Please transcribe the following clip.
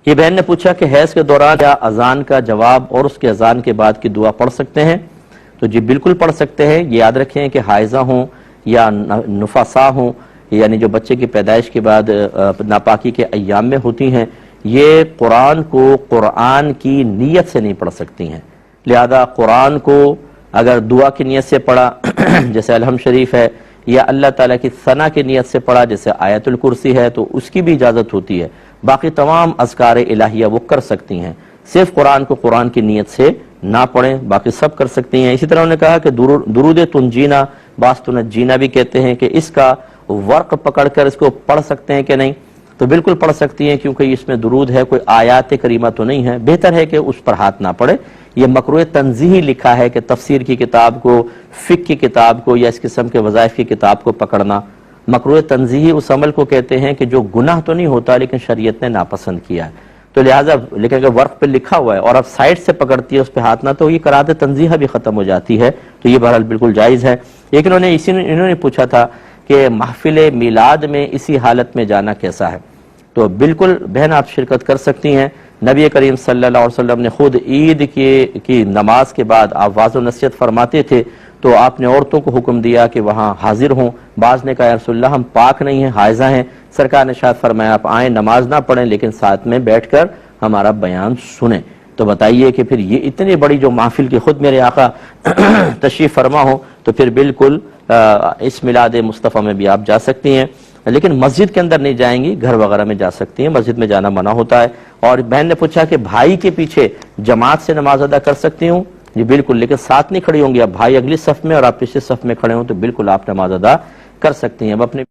یہ بہن نے پوچھا کہ حیض کے دوران کیا اذان کا جواب اور اس کے اذان کے بعد کی دعا پڑھ سکتے ہیں؟ تو جی بالکل پڑھ سکتے ہیں۔ یہ یاد رکھیں کہ حائضہ ہوں یا نفسا ہوں، یعنی جو بچے کی پیدائش کے بعد ناپاکی کے ایام میں ہوتی ہیں، یہ قرآن کو قرآن کی نیت سے نہیں پڑھ سکتی ہیں۔ لہذا قرآن کو اگر دعا کی نیت سے پڑھا جیسے الحمد شریف ہے، یا اللہ تعالیٰ کی ثنا کی نیت سے پڑھا جیسے آیت الکرسی ہے، تو اس کی بھی اجازت ہوتی ہے۔ باقی تمام اذکار الہیہ وہ کر سکتی ہیں، صرف قرآن کو قرآن کی نیت سے نہ پڑھیں، باقی سب کر سکتی ہیں۔ اسی طرح انہوں نے کہا کہ درود تنجینا، بعض تنجینا بھی کہتے ہیں، کہ اس کا ورق پکڑ کر اس کو پڑھ سکتے ہیں کہ نہیں؟ تو بالکل پڑھ سکتی ہیں، کیونکہ اس میں درود ہے، کوئی آیات کریمہ تو نہیں ہے۔ بہتر ہے کہ اس پر ہاتھ نہ پڑے۔ یہ مکروہ تنزیہی لکھا ہے کہ تفسیر کی کتاب کو، فقہ کی کتاب کو، یا اس قسم کے وظائف کی کتاب کو پکڑنا۔ مکروہ تنزیہی اس عمل کو کہتے ہیں کہ جو گناہ تو نہیں ہوتا لیکن شریعت نے ناپسند کیا ہے، تو لہٰذا لیکن اگر ورق پہ لکھا ہوا ہے اور اب سائڈ سے پکڑتی ہے اس پہ ہاتھ نہ، تو یہ قرات تنزیہہ بھی ختم ہو جاتی ہے، تو یہ بہرحال بالکل جائز ہے۔ لیکن انہوں نے پوچھا تھا کہ محفل میلاد میں اسی حالت میں جانا کیسا ہے؟ تو بالکل بہن آپ شرکت کر سکتی ہیں۔ نبی کریم صلی اللہ علیہ وسلم نے خود عید کی نماز کے بعد آپ واضح و نصیحت فرماتے تھے، تو آپ نے عورتوں کو حکم دیا کہ وہاں حاضر ہوں۔ بعض نے کہا یا رسول اللہ ہم پاک نہیں ہیں، حائضہ ہیں۔ سرکار نے ارشاد فرمایا آپ آئیں، نماز نہ پڑھیں لیکن ساتھ میں بیٹھ کر ہمارا بیان سنیں۔ تو بتائیے کہ پھر یہ اتنی بڑی جو محفل کی خود میرے آقا تشریف فرما ہو، تو پھر بالکل اس میلاد مصطفیٰ میں بھی آپ جا سکتی ہیں، لیکن مسجد کے اندر نہیں جائیں گی، گھر وغیرہ میں جا سکتی ہیں، مسجد میں جانا منع ہوتا ہے۔ اور بہن نے پوچھا کہ بھائی کے پیچھے جماعت سے نماز ادا کر سکتی ہوں؟ جی بالکل، لیکن ساتھ نہیں کھڑی ہوں گی، اب بھائی اگلی صف میں اور آپ پچھلی صف میں کھڑے ہوں تو بالکل آپ نماز ادا کر سکتی ہیں۔ اب اپنے